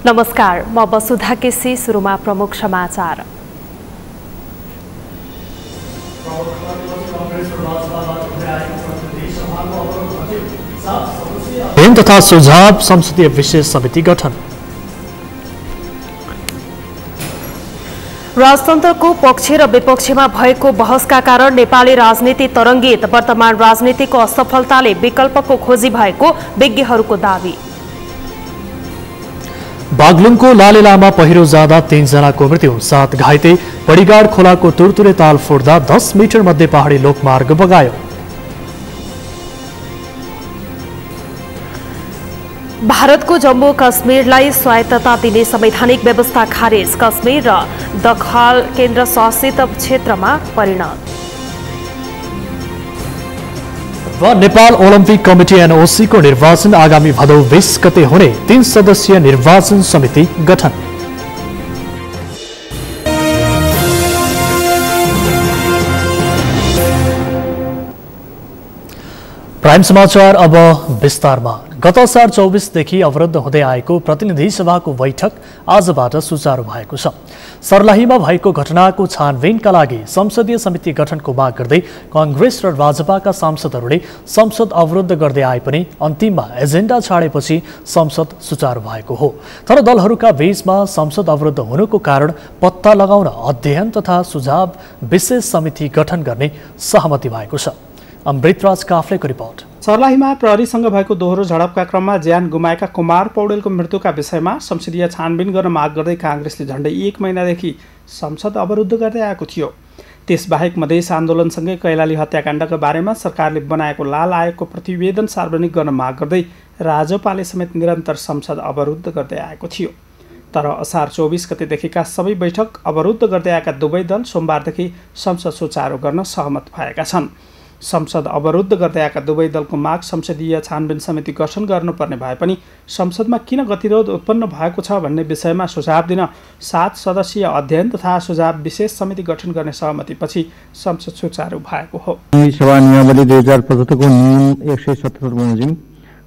नमस्कार, म वसुधा केसी। सुरुमा प्रमुख समाचार। ऐन तथा सुझाव संसदीय विशेष समिति गठन। राजतन्त्रको पक्ष र विपक्षमा भएको बहसका कारण नेपाली राजनीति तरङ्गित। वर्तमान राजनीतिको असफलताले विकल्पको खोजी भएको विज्ञहरूको दावी। बागलुङको लालेलामा पहिरो जाँदा 3 जनाको मृत्यु, 7 घाइते। बडीगाड खोलाको तुरतुरे ताल फोड्दा 10 मिटर मध्ये पहाडी लोकमार्ग बगायो। भारतको जम्मू कश्मीरलाई स्वायत्तता दिने संवैधानिक व्यवस्था खारेज। कश्मीर र दखल केन्द्र शासित क्षेत्रमा परिणत। व नेपाल ओलम्पिक कमिटी एनओसी को निर्वाचन आगामी भदौ 20 गते हुने 3 सदस्यीय निर्वाचन समिति गठन। प्राइम समाचार अब विस्तारमा। गत असार 24 देखि अवरुद्ध हुँदै आएको प्रतिनिधि सभाको बैठक आजबाट सुचारू भएको छ। सर्लाहीमा भएको घटनाको छानबिनका लागि संसदीय समिति गठनको माग गर्दै कांग्रेस र भाजपाका सांसदहरूले संसद अवरुद्ध गर्दै आए पनि अन्तिममा एजेन्डा छाडेपछि संसद सुचारू भएको हो। तर दलहरूका बीचमा संसद अवरुद्ध हुनुको कारण पत्ता लगाउन अध्ययन तथा सुझाव विशेष समिति गठन गर्ने सहमति भएको छ। अमृतराज काफ्लेको रिपोर्ट। सर्लाहीमा प्रहरीसँग भएको दोहोरो झडपका क्रममा ज्यान गुमाएका कुमार पौडेलको मृत्युका विषयमा संसदीय छानबिन गर्न माग गर्दै कांग्रेसले झण्डै 1 महिनादेखि संसद अवरुद्ध गर्दै आएको थियो। त्यसबाहेक मधेस आन्दोलनसँगै कैलाली हत्याकाण्डका बारेमा सरकारले बनाएको लाल आयोगको प्रतिवेदन सार्वजनिक गर्न माग गर्दै राजपाले समेत निरन्तर संसद अवरुद्ध गर्दै आएको थियो। तर असार 24 गतेदेखिका सबै बैठक अवरुद्ध गर्दै आएका दुवै दल सोमबारदेखि संसद सुचारू गर्न सहमत भएका छन्। संसद अवरुद्ध गर्दै आएका दुवै दलको माग संसदीय छानबिन समिति गठन गर्नुपर्ने भए पनि संसदमा किन गतिरोध उत्पन्न भएको छ भन्ने विषयमा सुझाव दिन 7 सदस्यीय अध्ययन तथा सुझाव विशेष समिति गठन गर्ने सहमतिपछि संसद सुचारू भएको हो। सभा नियमावली 2075 को नियम 177 बमोजिम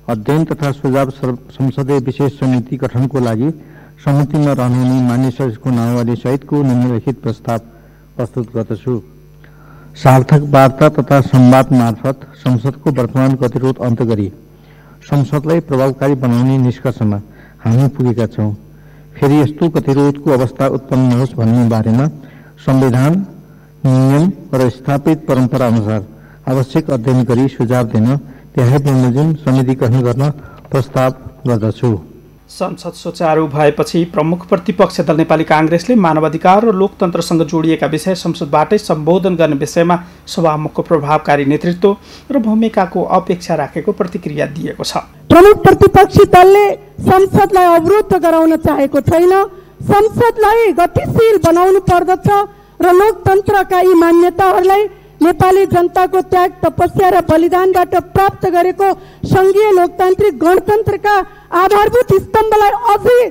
अध्ययन तथा सुझाव संसदीय विशेष समिति गठनको लागि समितिमा रहनुहुने मान्य सदस्यको नामावली सहितको निम्नलिखित प्रस्ताव प्रस्तुत गर्दछु। सार्थक वार्ता तथा संवाद मार्फत संसदको वर्तमान गतिरोध अन्त गरी संसदलाई प्रभावकारी बनाउने निष्कर्षमा हामी पुगेका छौँ। फेरि यस्तो गतिरोधको अवस्था उत्पन्न नहोस् भन्ने बारेमा संविधान, नियम र स्थापित परम्परा अनुसार आवश्यक अध्ययन गरी सुझाव दिन त्यही बमोजिम समिति गठन गर्न प्रस्ताव गर्दछु। संसद सुचारू भएपछि प्रमुख प्रतिपक्ष दल नेपाली कांग्रेसले मानवाधिकार र लोकतन्त्रसँग जोडिएका विषय संसदबाटै सम्बोधन गर्ने विषयमा सभामुखको प्रभावकारी नेतृत्व र भूमिकाको अपेक्षा राखेको प्रतिक्रिया दिएको छ। प्रमुख प्रतिपक्षी दलले संसदलाई अवरुद्ध गराउन चाहेको छैन। संसदलाई गतिशील बनाउनु पर्दछ र लोकतन्त्रका यी मान्यताहरूलाई नेपाली जनताको त्याग, तपस्या र बलिदानबाट प्राप्त गरेको संघीय लोकतान्त्रिक गणतन्त्रका आधारभूत स्तम्भलाई अझै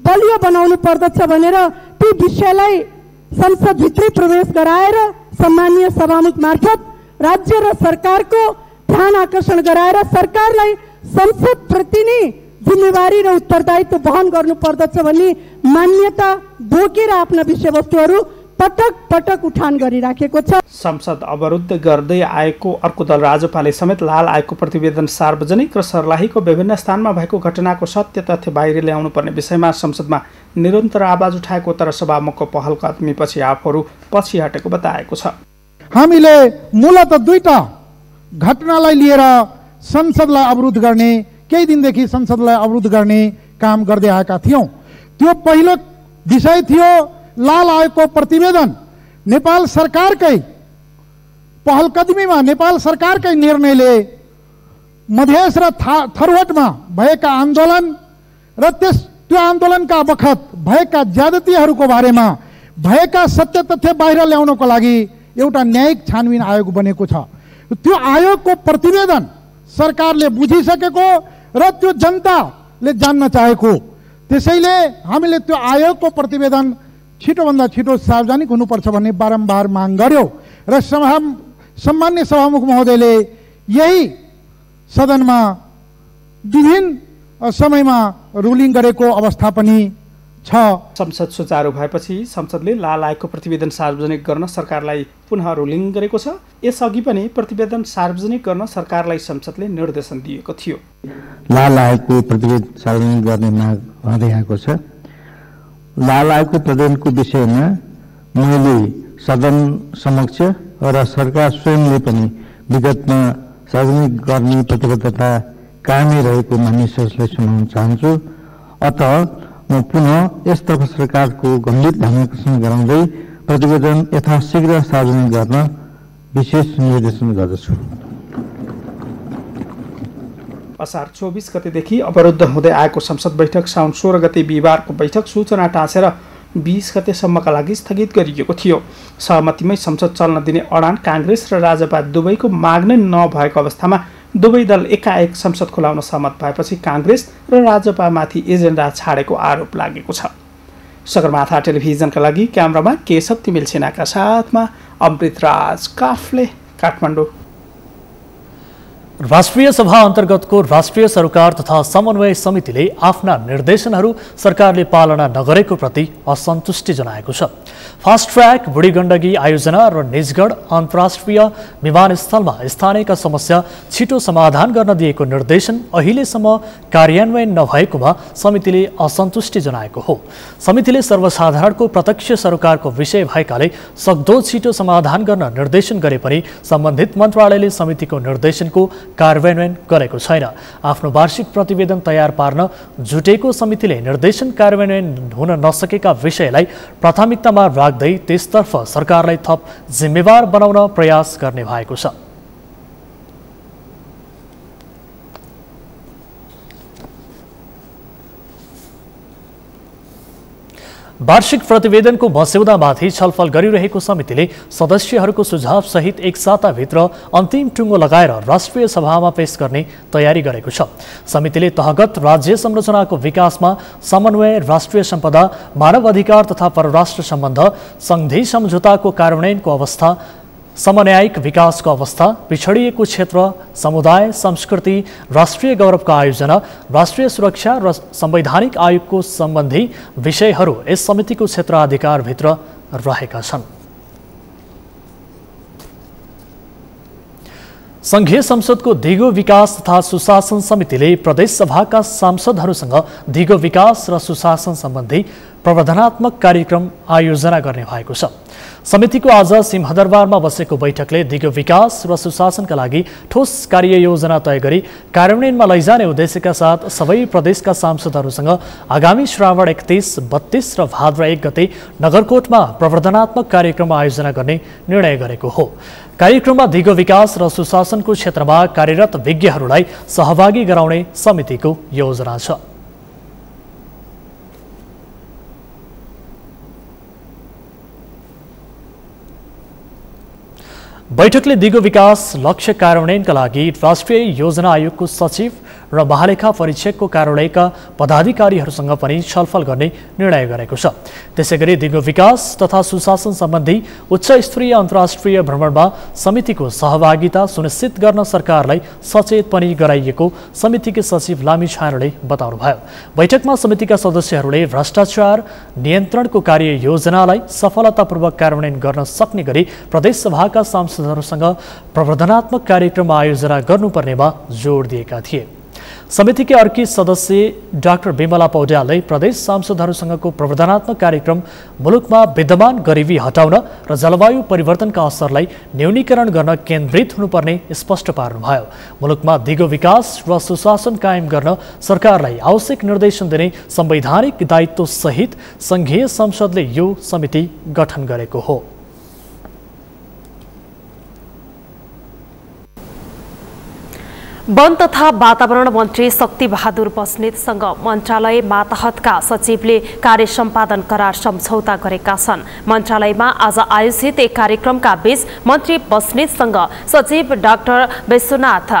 बलियो बनाउनु पर्दछ भनेर ती विषयलाई संसदभित्रै प्रवेश गराएर सम्मानीय सभामुख मार्फत राज्य र सरकारको ध्यान आकर्षण गराएर सरकारलाई संसदप्रति नै जिम्मेवारी र उत्तरदायित्व वहन गर्नु पर्दछ भन्ने मान्यता बोकेर आफ्ना विषयवस्तुहरू पटक पटक उठान गरिराखेको छ। संसद अवरुद्ध गर्दै आएको अर्को दल राजपाले समेत लाल आयोगको प्रतिवेदन सार्वजनिक र सर्लाहीको विभिन्न स्थानमा भएको घटनाको सत्य तथ्य बाहिर ल्याउनु पर्ने विषयमा संसदमा निरन्तर आवाज उठाएको तर सभामुखको पहल कदमीपछि आफूहरू पछि हटेको बताएको छ। हामीले मूलतः दुईटा घटनालाई लिएर संसदलाई अवरुद्ध गर्ने, केही दिनदेखि संसदलाई अवरुद्ध गर्ने काम गर्दै आएका थियौं। त्यो पहिलो विषय थियो लाल आयोगको प्रतिवेदन। नेपाल सरकारकै पहलकदमीमा, नेपाल सरकारकै निर्णयले मधेस र थरवटमा भएका आन्दोलन र त्यो आन्दोलनका बखत भएका ज्यादतीहरूको बारेमा भएका सत्य तथ्य बाहिर ल्याउनको लागि एउटा न्यायिक छानबिन आयोग बनेको छ। त्यो आयोगको प्रतिवेदन सरकारले बुझिसकेको र त्यो जनताले जान्न चाहेको। त्यसैले हामीले त्यो आयोगको प्रतिवेदन छिटोभन्दा छिटो सार्वजनिक हुनुपर्छ भन्ने बारम्बार माग गर्यो र सम्मान्य सभामुख महोदयले यही सदनमा विभिन्न समयमा रुलिङ गरेको अवस्था पनि छ। संसद सुचारू भएपछि संसदले लाल आयोगको प्रतिवेदन सार्वजनिक गर्न सरकारलाई पुनः रुलिङ गरेको छ। यसअघि पनि प्रतिवेदन सार्वजनिक गर्न सरकारलाई संसदले निर्देशन दिएको थियो। लाल आयोगको प्रतिवेदन सार्वजनिक गर्ने माग रहँदै आएको छ। लाल आयोगको प्रतिवेदनको विषयमा मैले सदन समक्ष र सरकार स्वयंले पनि विगतमा सार्वजनिक गर्ने प्रतिबद्धता कायमै रहेको मानिसहरूलाई सुनाउन चाहन्छु। अतः म पुनः यसतर्फ सरकारको गम्भीर ध्यानाकर्षण गराउँदै प्रतिवेदन यथाशीघ्र सार्वजनिक गर्न विशेष निर्देशन गर्दछु। असार 24 गतेदेखि अवरुद्ध हुँदै आएको संसद बैठक साउन 16 गते बिहिबारको बैठक सूचना टाँसेर 20 गतेसम्मका लागि स्थगित गरिएको थियो। सहमतिमै संसद चल्न दिने अडान काङ्ग्रेस र राजपा दुवैको माग नै नभएको अवस्थामा दुवै दल एकाएक संसद खुलाउन सहमत भएपछि काङ्ग्रेस र राजपामाथि एजेन्डा छाडेको आरोप लागेको छ। सगरमाथा टेलिभिजनका लागि क्यामेरामा केशव तिमिल सेनाका साथमा अमृतराज काफले, काठमाडौँ। राष्ट्रिय सभा अन्तर्गतको राष्ट्रिय सरोकार तथा समन्वय समितिले आफ्ना निर्देशनहरू सरकारले पालना नगरेको प्रति असन्तुष्टि जनाएको छ। फास्ट ट्र्याक बुढी गण्डकी आयोजना र निजगढ अन्तर्राष्ट्रिय विमानस्थलमा स्थानीयका समस्या छिटो समाधान गर्न दिएको निर्देशन अहिलेसम्म कार्यान्वयन नभएकोमा समितिले असन्तुष्टि जनाएको हो। समितिले सर्वसाधारणको प्रत्यक्ष सरोकारको विषय भएकाले सक्दो छिटो समाधान गर्न निर्देशन गरे पनि सम्बन्धित मन्त्रालयले समितिको निर्देशनको कार्यान्वयन गरेको छैन। आफ्नो वार्षिक प्रतिवेदन तयार पार्न जुटेको समितिले निर्देशन कार्यान्वयन हुन नसकेका विषयलाई प्राथमिकतामा राख्दै त्यसतर्फ सरकारलाई थप जिम्मेवार बनाउन प्रयास गर्ने भएको छ। वार्षिक प्रतिवेदनको मस्यौदामाथि छलफल गरिरहेको समितिले सदस्यहरूको सुझाव सहित एक साताभित्र अन्तिम टुङ्गो लगाएर राष्ट्रिय सभामा पेश गर्ने तयारी गरेको छ। समितिले तहगत राज्य संरचनाको विकासमा समन्वय, राष्ट्रिय सम्पदा, मानव अधिकार तथा परराष्ट्र सम्बन्ध, सन्धि सम्झौताको कार्यान्वयनको अवस्था, समन्यायिक विकासको अवस्था, पिछडिएको क्षेत्र, समुदाय, संस्कृति, राष्ट्रिय गौरवका आयोजना, राष्ट्रिय सुरक्षा र संवैधानिक आयोगको सम्बन्धी विषयहरू यस समितिको क्षेत्राधिकारभित्र रहेका छन्। संघीय संसदको दिगो विकास तथा सुशासन समितिले प्रदेश सभाका सांसदहरूसँग दिगो विकास र सुशासन सम्बन्धी प्रवर्धनात्मक कार्यक्रम आयोजना गर्ने भएको छ। समितिको आज सिंहदरबारमा बसेको बैठकले दिगो विकास र सुशासनका लागि ठोस कार्ययोजना तय गरी कार्यान्वयनमा लैजाने उद्देश्यका साथ सबै प्रदेशका सांसदहरूसँग आगामी श्रावण 31, 32 र भाद्र 1 गते नगरकोटमा प्रवर्धनात्मक कार्यक्रम आयोजना गर्ने निर्णय गरेको हो। कार्यक्रममा दिगो विकास र सुशासनको क्षेत्रमा कार्यरत विज्ञहरूलाई सहभागी गराउने समितिको योजना छ। बैठकले दिगो विकास लक्ष्य कार्यान्वयनका लागि राष्ट्रिय योजना आयोगको सचिव र महालेखा परीक्षकको कार्यालयका पदाधिकारीहरूसँग पनि छलफल गर्ने निर्णय गरेको छ। त्यसैगरी दिगो विकास तथा सुशासन सम्बन्धी उच्च स्तरीय अन्तर्राष्ट्रिय भ्रमणमा समितिको सहभागिता सुनिश्चित गर्न सरकारलाई सचेत पनि गराइएको समितिका सचिव लामी छानेले बताउनुभयो। बैठकमा समितिका सदस्यहरूले भ्रष्टाचार नियन्त्रणको कार्ययोजनालाई सफलतापूर्वक कार्यान्वयन गर्न सक्ने गरी प्रदेश सभाका सांसदहरूसँग प्रवर्धनात्मक कार्यक्रम आयोजना गर्नुपर्नेमा जोड दिएका थिए। समितिकी अर्की सदस्य डाक्टर बिमला पौड्यालले प्रदेश सांसदहरूसँगको प्रवर्धनात्मक कार्यक्रम मुलुकमा विद्यमान गरिबी हटाउन र जलवायु परिवर्तनका असरलाई न्यूनीकरण गर्न केन्द्रित हुनुपर्ने स्पष्ट पार्नुभयो। मुलुकमा दिगो विकास र सुशासन कायम गर्न सरकारलाई आवश्यक निर्देशन दिने संवैधानिक दायित्व सहित संघीय संसदले यो समिति गठन गरेको हो। वन तथा वातावरण मन्त्री शक्ति बहादुर बस्नेतसँग मन्त्रालय मातहतका सचिवले कार्य सम्पादन करार सम्झौता गरेका छन्। मन्त्रालयमा आज आयोजित एक कार्यक्रमका बीच मन्त्री बस्नेतसँग सचिव डाक्टर विश्वनाथ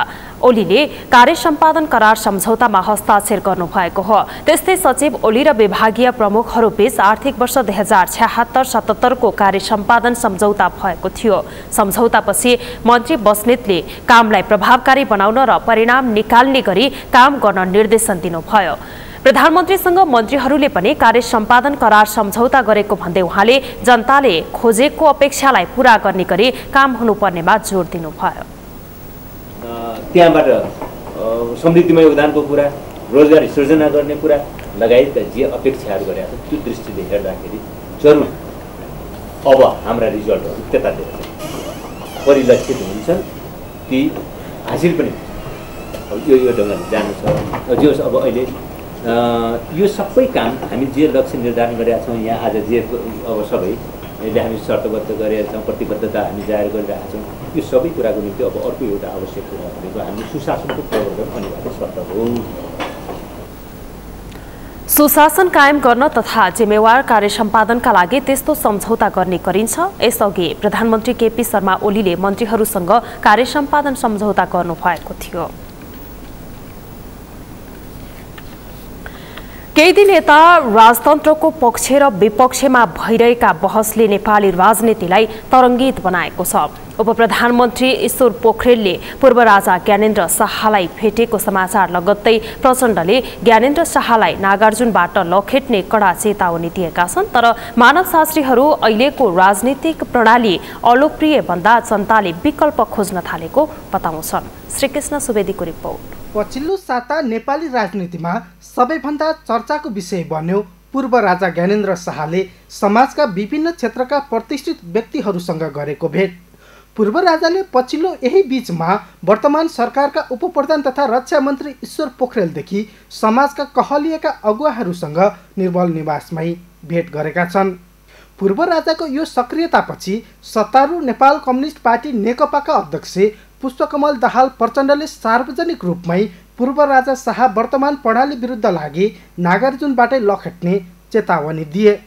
ओलीले कार्य सम्पादन करार सम्झौतामा हस्ताक्षर गर्नुभएको हो। त्यस्तै सचिव ओली र विभागीय प्रमुखहरूबीच आर्थिक वर्ष 2076-77 को कार्य सम्पादन सम्झौता भएको थियो। सम्झौतापछि मन्त्री बस्नेतले कामलाई प्रभावकारी बनाउन र परिणाम निकाल्ने गरी काम गर्न निर्देशन दिनुभयो। प्रधानमन्त्रीसँग मन्त्रीहरूले पनि कार्य सम्पादन करार सम्झौता गरेको भन्दै उहाँले जनताले खोजेको अपेक्षालाई पूरा गर्ने गरी काम हुनुपर्नेमा जोड दिनुभयो। त्यहाँबाट समृद्धिमा योगदानको कुरा, रोजगारी सृजना गर्ने कुरा लगायतका जे अपेक्षाहरू गरेका छन् त्यो दृष्टिले हेर्दाखेरि जरुर अब हाम्रा रिजल्टहरू त्यतातिर परिलक्षित हुन्छन्, ती हासिल पनि यो ढङ्गले जानु छ। जे अब अहिले यो सबै काम हामी जे लक्ष्य निर्धारण गरेका छौँ, यहाँ आज जे अब सबैले हामी शर्तबद्ध गरेका छौँ, प्रतिबद्धता हामी जाहेर गरिरहेका छौँ, यो सबै कुराको निम्ति अब अर्को एउटा आवश्यक कुरा भनेको हामी सुशासनको प्रवर्धन अनिवार्य शर्त हो। सुशासन कायम गर्न तथा जिम्मेवार कार्य सम्पादनका लागि त्यस्तो सम्झौता गर्ने गरिन्छ। यसअघि प्रधानमन्त्री केपी शर्मा ओलीले मन्त्रीहरूसँग कार्य सम्पादन सम्झौता गर्नुभएको थियो। केही दिन यता राजतन्त्रको पक्ष र विपक्षमा भइरहेका बहसले नेपाली राजनीतिलाई तरङ्गित बनाएको छ। उपप्रधानमन्त्री ईश्वर पोखरेलले पूर्व राजा ज्ञानेन्द्र शाहलाई भेटेको समाचार लगत्तै प्रचण्डले ज्ञानेन्द्र शाहलाई नागार्जुनबाट लखेट्ने कडा चेतावनी दिएका छन्। तर मानवशास्त्रीहरू अहिलेको राजनीतिक प्रणाली अलोकप्रिय भन्दा जनताले विकल्प खोज्न थालेको बताउँछन्। श्रीकृष्ण सुवेदीको रिपोर्ट। पछिल्लो साता नेपाली राजनीतिमा सबैभन्दा चर्चाको विषय बन्यो पूर्व राजा ज्ञानेन्द्र शाहले समाजका विभिन्न क्षेत्रका प्रतिष्ठित व्यक्तिहरूसँग गरेको भेट। पूर्व राजाले पछिल्लो यही बीचमा वर्तमान सरकारका उपप्रधान तथा रक्षा मन्त्री ईश्वर पोखरेलदेखि समाजका कहलिएका अगुवाहरूसँग निर्मल निवासमै भेट गरेका छन्। पूर्व राजाको यो सक्रियतापछि सत्तारूढ नेपाल कम्युनिस्ट पार्टी नेकपाका अध्यक्ष पुष्पकमल दाहाल प्रचण्डले सार्वजनिक रूपमै पूर्व राजा शाह वर्तमान प्रणाली विरुद्ध लागि नागार्जुनबाटै लखेट्ने चेतावनी दिए।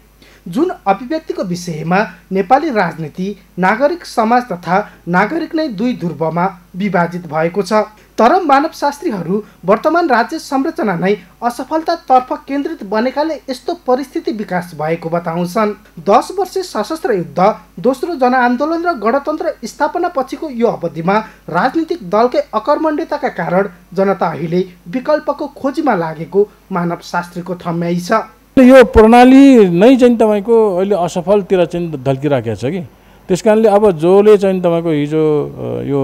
जुन अभिव्यक्तिको विषयमा नेपाली राजनीति नागरिक समाज तथा नागरिक नै दुई ध्रुवमा विभाजित भएको छ। तर मानवशास्त्रीहरू वर्तमान राज्य संरचना नै असफलतातर्फ केन्द्रित बनेकाले यस्तो परिस्थिति विकास भएको बताउँछन्। 10 वर्षे सशस्त्र युद्ध, दोस्रो जनआन्दोलन र गणतन्त्र स्थापना पछिको यो अवधिमा राजनीतिक दलकै अकर्मण्यताका कारण जनता अहिले विकल्पको खोजीमा लागेको मानवशास्त्रीको ठम्याइ छ। यो प्रणाली नै चाहिँ तपाईँको अहिले असफलतिर चाहिँ ढल्किराखेको छ कि त्यस कारणले अब जसले चाहिँ तपाईँको हिजो यो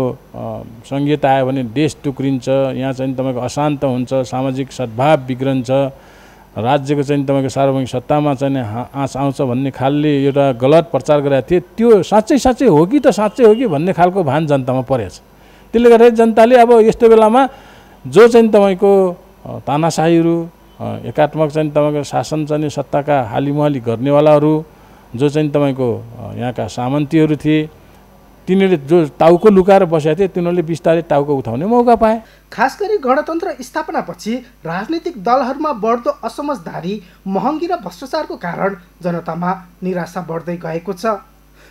सङ्घीयता आयो भने देश टुक्रिन्छ, यहाँ चाहिँ तपाईँको अशान्त हुन्छ, सामाजिक सद्भाव बिग्रन्छ, राज्यको चाहिँ तपाईँको सार्वभौमिक सत्तामा चाहिँ आँच आउँछ भन्ने खालले एउटा गलत प्रचार गरेका थिए। त्यो साँच्चै हो कि त साँच्चै हो कि भन्ने खालको भान जनतामा परेछ। त्यसले गर्दा जनताले अब यस्तो बेलामा जो चाहिँ तपाईँको तानाशाहीहरू, एकात्मक चाहिँ तपाईँको शासन चाहिँ सत्ताका हालिमुहाली गर्नेवालाहरू, जो चाहिँ तपाईँको यहाँका सामन्तीहरू थिए, तिनीहरूले जो टाउको लुकाएर बसेका थिए तिनीहरूले बिस्तारै टाउको उठाउने मौका पाए। खास गरी गणतन्त्र स्थापनापछि राजनीतिक दलहरूमा बढ्दो असमझदारी, महँगी र भ्रष्टाचारको कारण जनतामा निराशा बढ्दै गएको छ,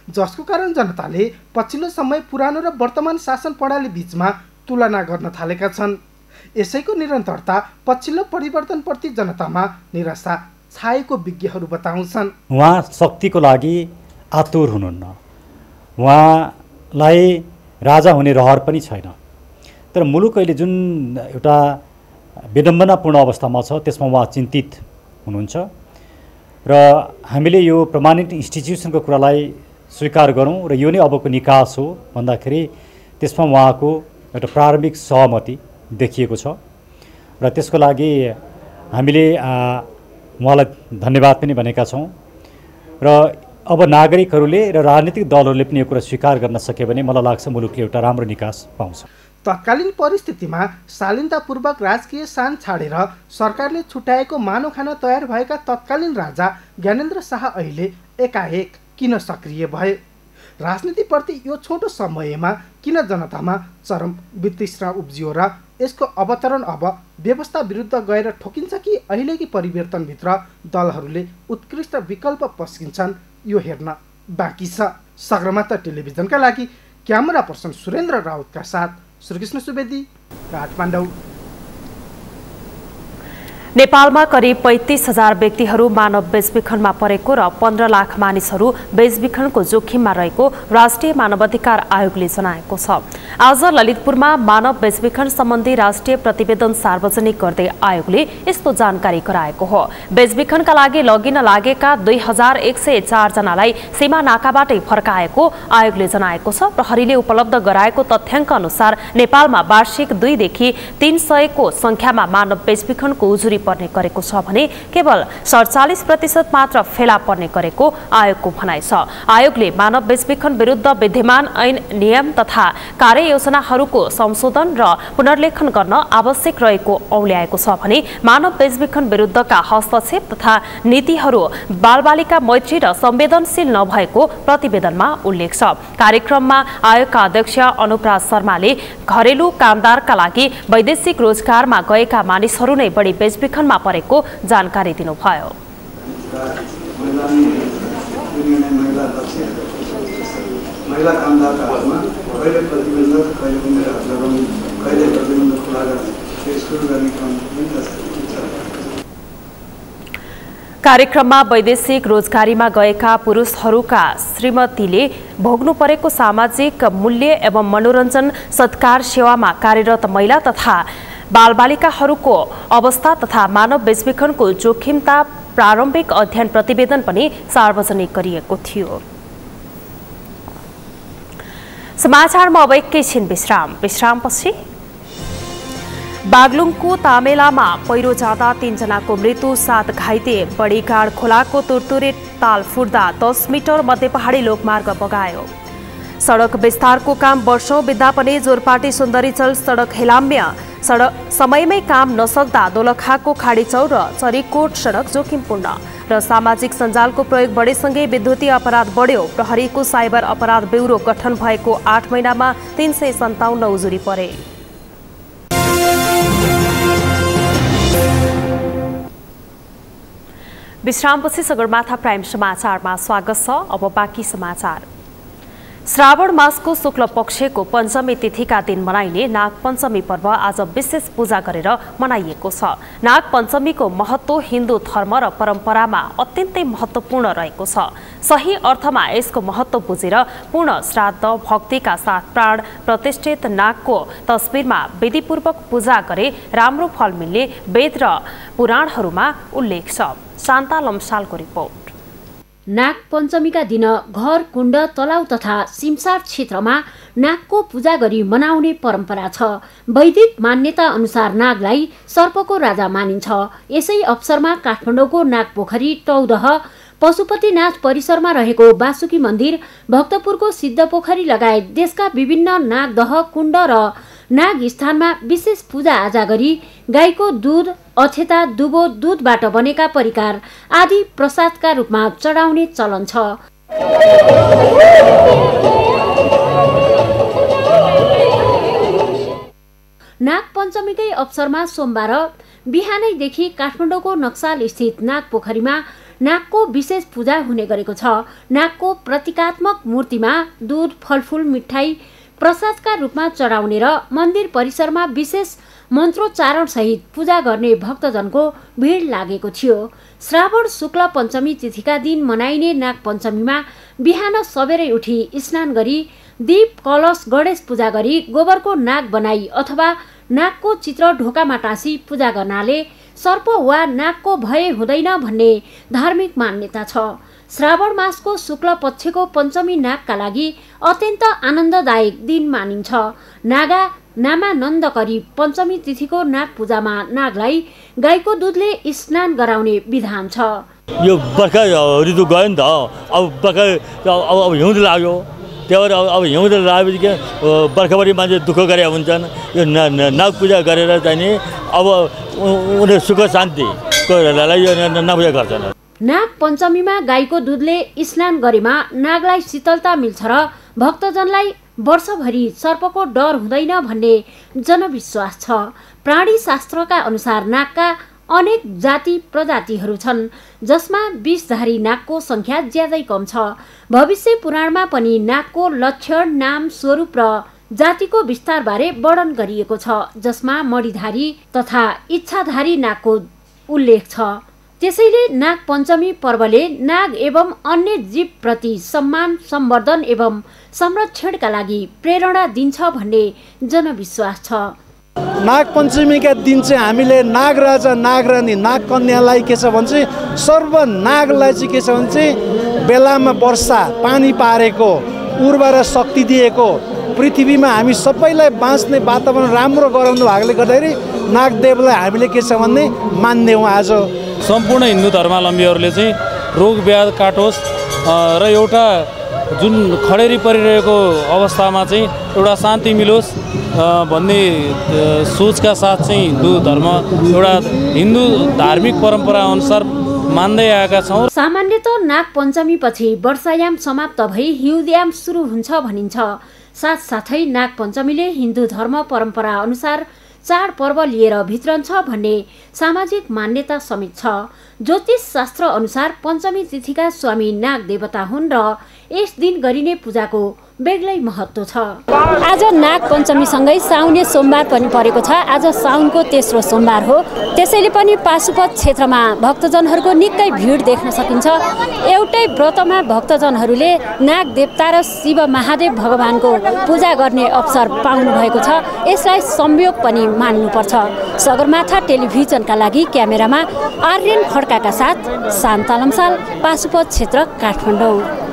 जसको कारण जनताले पछिल्लो समय पुरानो र वर्तमान शासन प्रणाली बीचमा तुलना गर्न थालेका छन्। यसैको निरन्तरता पछिल्लो परिवर्तनप्रति जनतामा निराशा छाएको विज्ञहरू बताउँछन्। उहाँ शक्तिको लागि आतुर हुनुहुन्न, उहाँलाई राजा हुने रहर पनि छैन। तर मुलुक अहिले जुन एउटा विडम्बनापूर्ण अवस्थामा छ त्यसमा उहाँ चिन्तित हुनुहुन्छ र हामीले यो प्रमाणित इन्स्टिट्युसनको कुरालाई स्वीकार गरौँ र यो नै अबको निकास हो भन्दाखेरि त्यसमा उहाँको एउटा प्रारम्भिक सहमति देखिएको छ र त्यसको लागि हामीले उहाँलाई धन्यवाद पनि भनेका छौँ। र अब नागरिकहरूले र राजनीतिक दलहरूले पनि यो कुरा स्वीकार गर्न सक्यो भने मलाई लाग्छ मुलुकले एउटा राम्रो निकास पाउँछ। तत्कालीन परिस्थितिमा शालीनतापूर्वक राजकीय शान छाडेर सरकारले छुट्याएको मानव खान तयार भएका तत्कालीन राजा ज्ञानेन्द्र शाह अहिले एकाएक किन सक्रिय भए? राजनीतिप्रति यो छोटो समयमा किन जनतामा चरम वितृष्णा उब्जियो र यसको अवतरण अब व्यवस्था विरुद्ध गएर ठोकिन्छ कि अहिलेकै परिवर्तनभित्र दलहरूले उत्कृष्ट विकल्प पस्किन्छन्, यो हेर्न बाँकी छ। सगरमाथा टेलिभिजनका लागि क्यामेरा पर्सन सुरेन्द्र राउतका साथ श्रीकृष्ण सुवेदी, काठमाडौँ। नेपालमा करिब 35,000 व्यक्तिहरू मानव बेचबिखनमा परेको र 15 लाख मानिसहरू बेचबिखनको जोखिममा रहेको राष्ट्रिय मानवाधिकार आयोगले जनाएको छ। आज ललितपुरमा मानव बेचबिखन सम्बन्धी राष्ट्रिय प्रतिवेदन सार्वजनिक गर्दै आयोगले यस्तो जानकारी गराएको हो। बेचबिखनका लागि लगिन लागेका 2104 जनालाई सीमा नाकाबाटै फर्काएको आयोगले जनाएको छ। प्रहरीले उपलब्ध गराएको तथ्याङ्क अनुसार नेपालमा वार्षिक 2 देखि 300 को संख्यामा मानव बेचबिखनको उजुरी पर्ने गरेको छ भने केवल 47% मात्र फेला पर्ने गरेको आयोगको भनाइ छ। आयोगले मानव बेचबिखन विरुद्ध विद्यमान ऐन नियम तथा कार्ययोजनाहरूको संशोधन र पुनर्लेखन गर्न आवश्यक रहेको औल्याएको छ भने मानव बेचबिखन विरुद्धका हस्तक्षेप तथा नीतिहरू बालबालिका मैत्री र संवेदनशील नभएको प्रतिवेदनमा उल्लेख छ। कार्यक्रममा आयोगका अध्यक्ष अनुपराज शर्माले घरेलु कामदारका लागि वैदेशिक रोजगारमा गएका मानिसहरू नै बढी बेचबिखनमा परेको जानकारी दिनुभयो। महिला कामदारका हातमा कहिले प्रतिबन्धक कहिले उनीहरू हात लगाउने कहिले प्रतिबन्धक खुला गर्ने सुरु गर्ने काम कार्यक्रममा वैदेशिक रोजगारीमा गएका पुरुषहरूका श्रीमतीले भोग्नु परेको सामाजिक मूल्य एवं मनोरञ्जन सत्कार सेवामा कार्यरत महिला तथा बालबालिकाहरूको अवस्था तथा मानव बेचबिखनको जोखिमता प्रारम्भिक अध्ययन प्रतिवेदन पनि सार्वजनिक गरिएको थियो। समाचारमा अब एकैछिन विश्रामपछि बागलुङको तामेलामा पहिरो जाँदा 3 जनाको मृत्यु 7 घाइते। बडीगाड खोलाको तुरतुरे ताल फुट्दा 10 मिटर मध्य पहाडी लोकमार्ग बगायो। सडक विस्तारको काम वर्षौं बित्दा पनि जोरपाटी सुन्दरीचल सडक हेलाम्य। समयमै काम नसक्दा दोलखाको खाडीचौर र चरीकोट सडक जोखिमपूर्ण र सामाजिक सञ्जालको प्रयोग बढेसँगै विद्युतीय अपराध बढ्यो। प्रहरीको साइबर अपराध ब्युरो गठन भएको 8 महिनामा 357 उजुरी परे। विश्रामपछि सगरमाथा प्राइम समाचारमा स्वागत छ। अब बाँकी समाचार। श्रावण मासको शुक्ल पक्षको पञ्चमी तिथिका दिन मनाइने नागपञ्चमी पर्व आज विशेष पूजा गरेर मनाइएको छ। नागपञ्चमीको महत्त्व हिन्दू धर्म र परम्परामा अत्यन्तै महत्त्वपूर्ण रहेको छ। सही अर्थमा यसको महत्त्व बुझेर पूर्ण श्राद्ध भक्तिका साथ प्राण प्रतिष्ठित नागको तस्बिरमा विधिपूर्वक पूजा गरे राम्रो फल मिल्ने वेद र पुराणहरूमा उल्लेख छ। शान्ता लम्सालको रिपोर्ट। नाग पञ्चमीका दिन घर, कुण्ड, तलाउ तथा सिमसार क्षेत्रमा नागको पूजा गरी मनाउने परम्परा छ। वैदिक मान्यता अनुसार नागलाई सर्पको राजा मानिन्छ। यसै अवसरमा काठमाडौँको नागपोखरी, टौदह, पशुपतिनाथ परिसरमा रहेको बासुकी मन्दिर, भक्तपुरको सिद्धपोखरी लगायत देशका विभिन्न नागदह कुण्ड र नाग स्थानमा विशेष पूजा आजा गरी गाईको दुध, अक्षता, दुबो, दुधबाट बनेका परिकार आदि प्रसादका रूपमा चढाउने चलन छ। नाग पञ्चमीकै अवसरमा सोमबार बिहानैदेखि काठमाडौँको नक्साल स्थित नाग पोखरीमा नागको विशेष पूजा हुने गरेको छ। नागको प्रतीकात्मक मूर्तिमा दुध, फलफूल, मिठाई प्रसादका रूपमा चढाउने र मन्दिर परिसरमा विशेष मन्त्रोच्चारण सहित पूजा गर्ने भक्तजनको भिड लागेको थियो। श्रावण शुक्ल पञ्चमी तिथिका दिन मनाइने नाग पञ्चमीमा बिहान सबेरै उठी स्नान गरी दीप, कलश, गणेश पूजा गरी गोबरको नाग बनाई अथवा नागको चित्र ढोकामा टाँसी पूजा गर्नाले सर्प वा नागको भय हुँदैन भन्ने धार्मिक मान्यता छ। श्रावण मासको शुक्ल पक्षको पञ्चमी नागका लागि अत्यन्त आनन्ददायक दिन मानिन्छ। नागा नामानन्द करी पञ्चमी तिथिको नाग पूजामा नागलाई गाईको दुधले स्नान गराउने विधान छ। यो बर्खा ऋतु गयो नि त, अब बर्खा अब हिउँद लाग्यो, त्यही भएर अब हिउँद लागेपछि के बर्खाभरि मान्छे दुःख गरे हुन्छन्। यो नाग पूजा गरेर चाहिँ नि अब उनीहरू सुख शान्तिको लागि नपुजा गर्छन्। नाग पञ्चमीमा गाईको दुधले स्नान गरेमा नागलाई शीतलता मिल्छ र भक्तजनलाई वर्षभरि सर्पको डर हुँदैन भन्ने जनविश्वास छ। प्राणी शास्त्रका अनुसार नागका अनेक जाति प्रजातिहरू छन्, जसमा विषधारी नागको संख्या ज्यादै कम छ। भविष्य पुराणमा पनि नागको लक्षण, नाम, स्वरूप र जातिको विस्तारबारे वर्णन गरिएको छ, जसमा मणिधारी तथा इच्छाधारी नागको उल्लेख छ। त्यसैले नाग पञ्चमी पर्वले नाग एवं अन्य जीव प्रति सम्मान, सम्वर्धन एवं संरक्षणका लागि प्रेरणा दिन्छ भन्ने जनविश्वास छ। नाग पञ्चमीका दिन चाहिँ हामीले नागराजा, नागरानी, नाग कन्यालाई के छ भने चाहिँ सर्व नागलाई चाहिँ के छ भने चाहिँ बेलामा वर्षा पानी पारेको, उर्वरा शक्ति दिएको, पृथ्वीमा हामी सबैलाई बाँच्ने वातावरण राम्रो गराउनु भएकोले गर्दाखेरि नागदेवलाई हामीले के छ भने मान्दैछौँ। आज सम्पूर्ण हिन्दू धर्मावलम्बीहरूले चाहिँ रोग व्याध काटोस् र एउटा जुन खडेरी परिरहेको अवस्थामा चाहिँ एउटा शान्ति मिलोस् भन्ने सोचका साथ चाहिँ एउटा हिन्दू धार्मिक परम्परा अनुसार मान्दै आएका छौँ। सामान्यतः नाग पञ्चमी पछि वर्षायाम समाप्त भई हिउँदयाम सुरु हुन्छ भनिन्छ। साथसाथै नाग पञ्चमीले हिन्दू धर्म परम्परा अनुसार चाडपर्व लिएर भित्रन्छ भन्ने सामाजिक मान्यता समेत छ। ज्योतिष शास्त्र अनुसार पञ्चमी तिथिका स्वामी नाग देवता हुन् र यस दिन गरिने पूजाको बेग्लै महत्त्व छ। आज नाग पञ्चमीसँगै साउने सोमबार पनि परेको छ। आज साउनको तेस्रो सोमबार हो, त्यसैले पनि पाशुपत क्षेत्रमा भक्तजनहरूको निकै भिड देख्न सकिन्छ। एउटै व्रतमा भक्तजनहरूले नाग देवता र शिव महादेव भगवानको पूजा गर्ने अवसर पाउनु भएको छ। यसलाई संयोग पनि मान्नुपर्छ। सगरमाथा टेलिभिजनका लागि क्यामेरामा आर्यन खड्काका साथ शान्ता लम्साल, पाशुपत क्षेत्र, काठमाडौँ।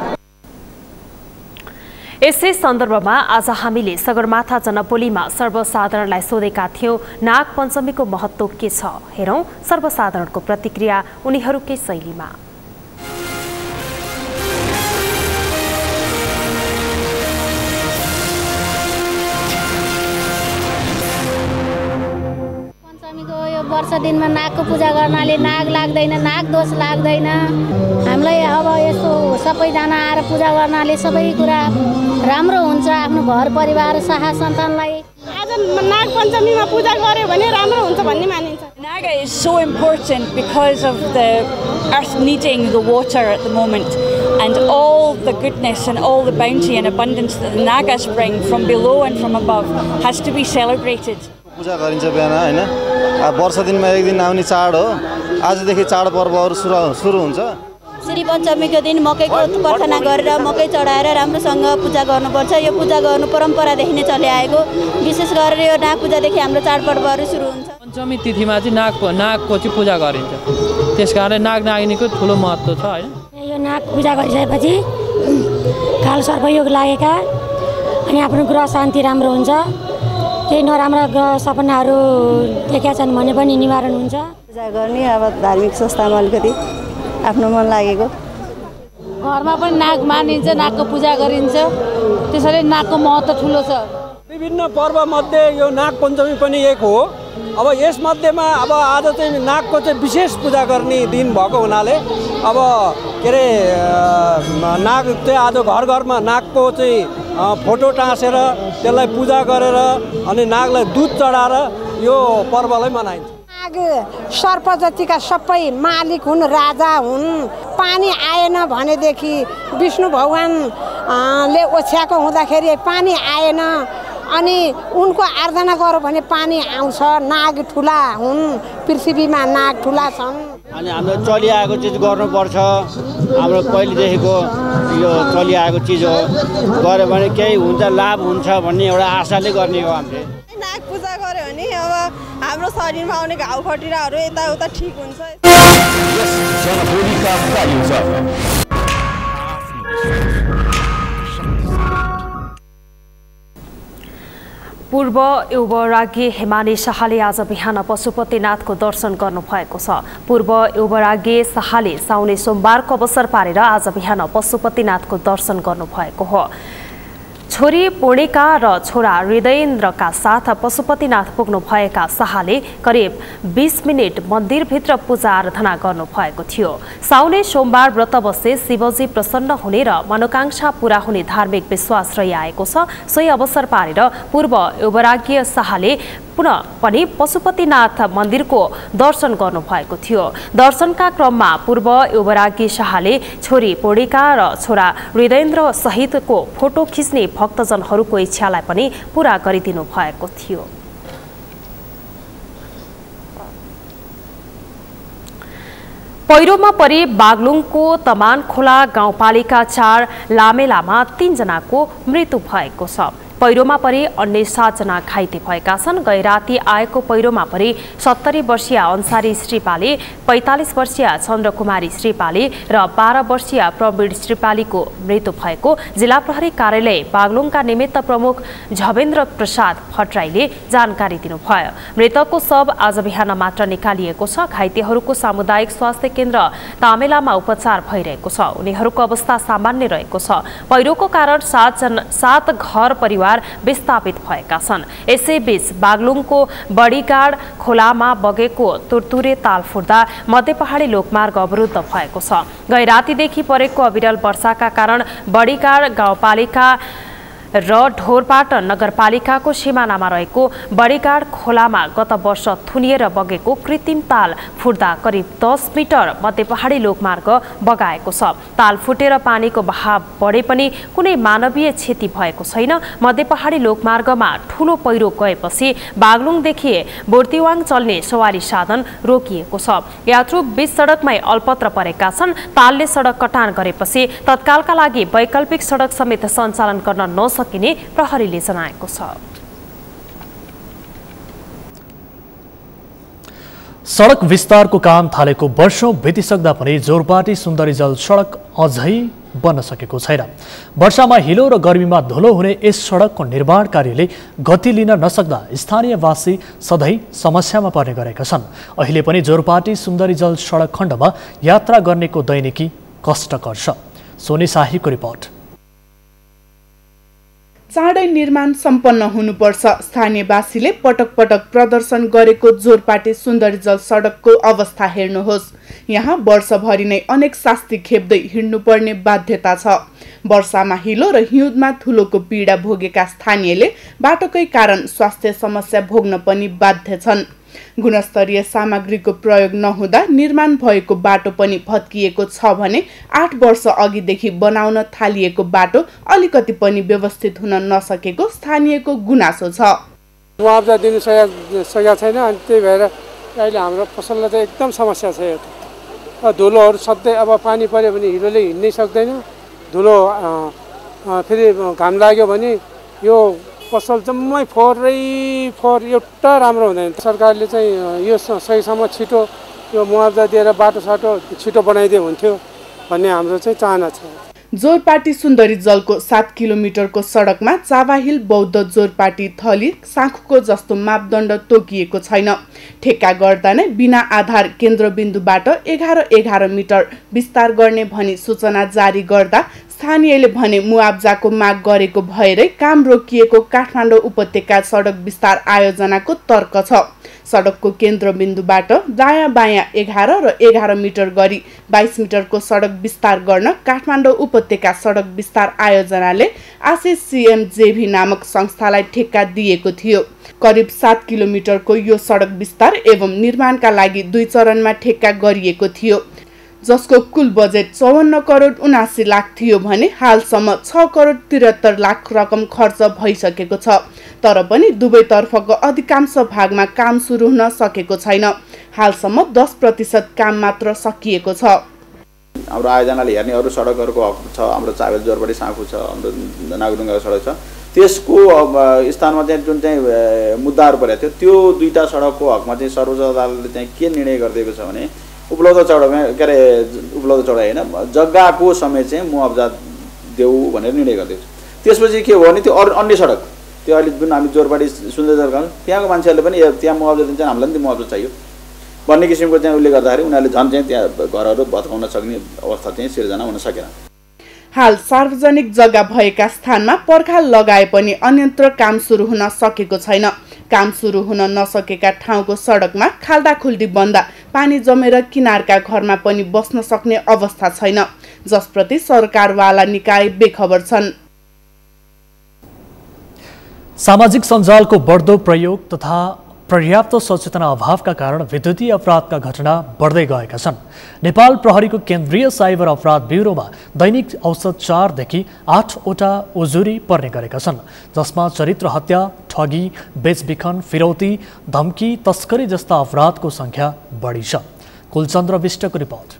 यसै सन्दर्भमा आज हामीले सगरमाथा जनपोलीमा सर्वसाधारणलाई सोधेका थियौं, नाग पञ्चमीको महत्त्व के छ? हेरौं सर्वसाधारणको प्रतिक्रिया उनीहरूकै शैलीमा। वर्ष दिनमा नागको पूजा गर्नाले नाग लाग्दैन, नाग दोष लाग्दैन। हामीलाई अब यस्तो सबैजना आएर पूजा गर्नाले सबै कुरा राम्रो हुन्छ। आफ्नो घर परिवार शाखा सन्तानलाई आज नाग पञ्चमीमा पूजा गर्यो भने राम्रो हुन्छ भन्ने मानिन्छ। Naga is so important because of the earth needing the water at the moment, and all the goodness and all the bounty and abundance that the Nagas bring from below and from above has to be celebrated. पूजा गरिन्छ बिहान हैन, वर्ष दिनमा एक दिन आउने चाड हो। आजदेखि चाडपर्वहरू सुरु हुन्छ। श्री पञ्चमीको दिन मकैको प्रार्थना गरेर मकै चढाएर राम्रोसँग पूजा गर्नुपर्छ। यो पूजा गर्नु परम्परादेखि नै चलिआएको। विशेष गरेर यो नाग पूजादेखि हाम्रो चाडपर्वहरू सुरु हुन्छ। पञ्चमी तिथिमा चाहिँ नागको चाहिँ पूजा गरिन्छ, त्यसकारण नाग नागिनीको ठुलो महत्त्व छ हैन। यो नाग पूजा गरिसकेपछि काल सर्पयोग लागेका अनि आफ्नो ग्रह शान्ति राम्रो हुन्छ। केही नराम्रा ग्रह सपनाहरू देखेका छन् भने पनि निवारण हुन्छ। पूजा गर्ने अब धार्मिक संस्थामा अलिकति आफ्नो मन लागेको। घरमा पनि नाग मानिन्छ, नागको पूजा गरिन्छ, त्यसैले नागको महत्त्व ठुलो छ। विभिन्न पर्व मध्ये यो नाग पञ्चमी पनि एक हो। अब यस मध्येमा अब आज चाहिँ नागको चाहिँ विशेष पूजा गर्ने दिन भएको हुनाले अब के अरे नाग चाहिँ आज घर घरमा नागको चाहिँ फोटो टाँसेर त्यसलाई पूजा गरेर अनि नागलाई दुध चढाएर यो पर्वलाई मनाइन्छ। नाग सर्प जतिका सबै मालिक हुन्, राजा हुन्। पानी आएन भनेदेखि विष्णु भगवानले ओछ्याएको हुँदाखेरि पानी आएन, अनि उनको आराधना गऱ्यो भने पानी आउँछ। नाग ठुला हुन्, पृथ्वीमा नाग ठुला छन्। अनि हाम्रो चलिआएको चिज गर्नुपर्छ। हाम्रो पहिलेदेखिको यो चलिआएको चिज हो, गऱ्यो भने केही हुन्छ, लाभ हुन्छ भन्ने एउटा आशाले गर्ने हो। हामीले नाग पूजा गर्यो भने अब हाम्रो शरीरमा आउने घाउ खटिराहरू यताउता ठिक हुन्छ। पूर्व युवराज्ञी हेमानी शाहले आज बिहान पशुपतिनाथको दर्शन गर्नुभएको छ। पूर्व युवराज्ञी शाहले साउने सोमबारको अवसर पारेर आज बिहान पशुपतिनाथको दर्शन गर्नुभएको हो। छोरी पूर्णिका र छोरा हृदयेन्द्रका साथ पशुपतिनाथ पुग्नु भएका शाहले करिब 20 मिनट मन्दिरभित्र पूजा आराधना गर्नुभएको थियो। साउने सोमबार व्रत बसे शिवजी प्रसन्न हुने र मनोकांक्षा पूरा हुने धार्मिक विश्वास रहिआएको छ। सोही अवसर पारेर पूर्व युवराज्ञी शाहले पुनः पनि पशुपतिनाथ मन्दिरको दर्शन गर्नुभएको थियो। दर्शनका क्रममा पूर्व युवरागी शाहले छोरी पूर्णिका र छोरा हृदयेन्द्र सहितको फोटो खिच्ने भक्तजनहरूको इच्छालाई पनि पूरा गरिदिनु भएको थियो। पहिरोमा परि बागलुङको तमान खोला गाउँपालिका 4 लामेलामा 3 जनाको मृत्यु भएको छ। पहिरोमा परि अन्य 7 जना घाइते भएका छन्। गैराती आएको पहिरोमा परि 70 वर्षीय अन्सारी श्रीपाली, 45 वर्षीय चन्द्रकुमारी श्रीपाली र 12 वर्षीय प्रवीण श्रीपालीको मृत्यु भएको जिल्ला प्रहरी कार्यालय बागलुङका निमित्त प्रमुख झवेन्द्र प्रसाद भट्टराईले जानकारी दिनुभयो। मृतकको शव आज बिहान मात्र निकालिएको छ। घाइतेहरूको सामुदायिक स्वास्थ्य केन्द्र तामेलामा उपचार भइरहेको छ। उनीहरूको अवस्था सामान्य रहेको छ। पहिरोको कारण 7 घर परिवार विस्थापित भएका छन्। यसैबीच बागलुङको बडीगाड खोलामा बगेको तुरतुरे ताल फुट्दा मध्य पहाडी लोकमार्ग अवरुद्ध भएको छ। गैरातीदेखि परेको अविरल वर्षाका कारण बडीगाड गाउँपालिका र ढोरपाट नगरपालिकाको सिमानामा रहेको बडीगाड खोलामा गत वर्ष थुनिएर बगेको कृत्रिम ताल फुट्दा करिब 10 मिटर मध्य पहाडी लोकमार्ग बगाएको छ। ताल फुटेर पानीको बहाव बढे पनि कुनै मानवीय क्षति भएको छैन। मध्य पहाडी लोकमार्गमा ठूलो पहिरो गएपछि बागलुङदेखि बोर्तिवाङ चल्ने सवारी साधन रोकिएको छ। यात्रु बीच सडकमै अल्पत्र परेका छन्। तालले सडक कटान गरेपछि तत्कालका लागि वैकल्पिक सडक समेत सञ्चालन गर्न सकिने प्रहरीले जनाएको छ। सडक विस्तारको काम थालेको वर्षौं बितिसक्दा पनि जोरपाटी सुन्दरीजल सडक अझै बन्न सकेको छैन। वर्षामा हिलो र गर्मीमा धुलो हुने यस सडकको निर्माण कार्यले गति लिन नसक्दा स्थानीयवासी सधैँ समस्यामा पर्ने गरेका छन्। अहिले पनि जोरपाटी सुन्दरीजल सडक खण्डमा यात्रा गर्नेको दैनिकी कष्टकर छ। सोनी शाहीको रिपोर्ट। चाँडै निर्माण सम्पन्न हुनुपर्छ। स्थानीयवासीले पटक पटक प्रदर्शन गरेको जोरपाटी सुन्दरीजल सडकको अवस्था हेर्नुहोस्। यहाँ वर्षभरि नै अनेक शास्ति खेप्दै हिँड्नुपर्ने बाध्यता छ। वर्षामा हिलो र हिउँदमा धुलोको पीडा भोगेका स्थानीयले बाटोकै कारण स्वास्थ्य समस्या भोग्न पनि बाध्य छन्। गुणस्तरीय सामग्रीको प्रयोग नहुँदा निर्माण भएको बाटो पनि भत्किएको छ भने 8 वर्ष अघिदेखि बनाउन थालिएको बाटो अलिकति पनि व्यवस्थित हुन नसकेको स्थानीयको गुनासो छ। मुआवजा दिनु सकेका छैन अनि त्यही भएर अहिले हाम्रो फसललाई चाहिँ एकदम समस्या छ। यो धुलोहरू सधैँ अब पानी पर्यो भने हिलोले हिँड्नै सक्दैन। धुलो फेरि घाम लाग्यो भने यो फसल जम्मै फोहोर एउटा राम्रो हुँदैन। सरकारले चाहिँ यो सहीसम्म छिटो यो मुआवजा दिएर बाटोसाटो छिटो बनाइदिए हुन्थ्यो भन्ने हाम्रो चाहिँ चाहना छ। जोरपाटी सुन्दरीजलको 7 किलोमिटरको सडकमा चावाहिल बौद्ध जोरपाटी थली साँखुको जस्तो मापदण्ड तोकिएको छैन। ठेक्का गर्दा नै बिना आधार केन्द्रबिन्दुबाट 11 मिटर विस्तार गर्ने भनी सूचना जारी गर्दा स्थानीयले भने मुआवजाको माग गरेको भएरै काम रोकिएको काठमाडौँ उपत्यका सडक विस्तार आयोजनाको तर्क छ। सडकको केन्द्रबिन्दुबाट दायाँ बायाँ 11 र 11 मिटर गरी 22 मिटरको सडक विस्तार गर्न काठमाडौँ उपत्यका सडक विस्तार आयोजनाले आशिष CMJV नामक संस्थालाई ठेक्का दिएको थियो। करिब 7 किलोमिटरको यो सडक विस्तार एवं निर्माणका लागि 2 चरणमा ठेक्का गरिएको थियो, जसको कुल बजेट 54 करोड 79 लाख थियो भने हालसम्म 6 करोड 73 लाख रकम खर्च भइसकेको छ। तर पनि दुवैतर्फको अधिकांश भागमा काम सुरु हुन सकेको छैन। हालसम्म 10% काम मात्र सकिएको छ। हाम्रो आयोजनाले हेर्ने अरू सडकहरूको हक छ। हाम्रो चाबेल जोरपाटी साँखु छ, हाम्रो नागढुङ्गाको सडक छ। त्यसको स्थानमा चाहिँ जुन चाहिँ मुद्दाहरू परेको थियो त्यो दुईटा सडकको हकमा चाहिँ सर्वोच्च अदालतले चाहिँ के निर्णय गरिदिएको छ भने उपलब्ध चौडामा उपलब्ध चौडाइ होइन जग्गाको समेत चाहिँ मुआवजा देऊ भनेर निर्णय गरिदिएको छ। त्यसपछि के हो भने त्यो अरू अन्य सडक त्यो अहिले जुन हामी जोरपाटी सुन्दरीजल त्यहाँको मान्छेहरूले पनि त्यहाँ मुआवजा दिन्छ, हामीलाई पनि मुआवजा चाहियो भन्ने किसिमको चाहिँ उसले गर्दाखेरि उनीहरूले झन् चाहिँ त्यहाँ घरहरू भत्काउन सक्ने अवस्था चाहिँ सिर्जना हुन सकेन। हाल सार्वजनिक जग्गा भएका स्थानमा पर्खाल लगाए पनि अन्यत्र काम सुरु हुन सकेको छैन। काम सुरु हुन नसकेका ठाउँको सडकमा खाल्डाखुल्डी बन्दा पानी जमेर किनारका घरमा पनि बस्न सक्ने अवस्था छैन, जसप्रति सरकारवाला निकाय बेखबर छन्। सामाजिक सञ्जालको बढ्दो प्रयोग तथा पर्याप्त सचेतना अभावका कारण विद्युतीय अपराधका घटना बढ्दै गएका छन्। नेपाल प्रहरीको केन्द्रीय साइबर अपराध ब्युरोमा दैनिक औसत 4 देखि 8 वटा उजुरी पर्ने गरेका छन्, जसमा चरित्र हत्या, ठगी, बेचबिखन, फिरौती, धम्की, तस्करी जस्ता अपराधको संख्या बढी छ। कुलचन्द्र विष्टको रिपोर्ट।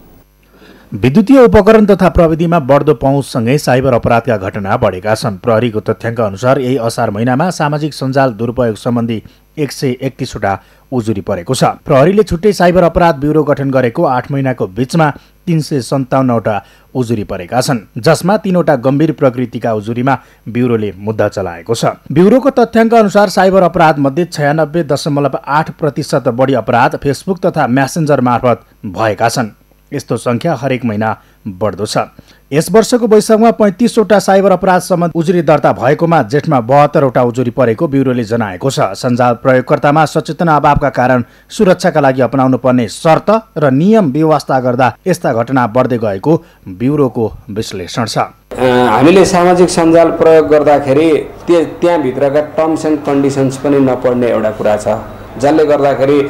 विद्युतीय उपकरण तथा प्रविधिमा बढ्दो पहुँचसँगै साइबर अपराधका घटना बढेका छन्। प्रहरीको तथ्याङ्क अनुसार यही असार महिनामा सामाजिक सञ्जाल दुरुपयोग सम्बन्धी 131 वटा उजुरी परेको छ। प्रहरीले छुट्टै साइबर अपराध ब्युरो गठन गरेको 8 महिनाको बीचमा 357 वटा उजुरी परेका छन्, जसमा 3 वटा गम्भीर प्रकृतिका उजुरीमा ब्युरोले मुद्दा चलाएको छ। ब्युरोको तथ्याङ्क अनुसार साइबर अपराध मध्ये 96.8% बढी अपराध फेसबुक तथा म्यासेन्जर मार्फत भएका छन्। यस्तो संख्या हरेक महिना बढ्दो छ। यस वर्षको वैशाखमा 35 वटा साइबर अपराध सम्बन्धी उजुरी दर्ता भएकोमा जेठमा 72 वटा उजुरी परेको ब्युरोले जनाएको छ। सञ्जाल प्रयोगकर्तामा सचेतना अभावका कारण सुरक्षाका लागि अपनाउनु पर्ने शर्त र नियम व्यवस्था गर्दा यस्ता घटना बढ्दै गएको ब्युरोको विश्लेषण छ। हामीले सामाजिक सञ्जाल प्रयोग गर्दाखेरि त्यहाँभित्रका टर्म्स एन्ड कन्डिसन्स पनि नपढ्ने एउटा कुरा छ, जसले गर्दाखेरि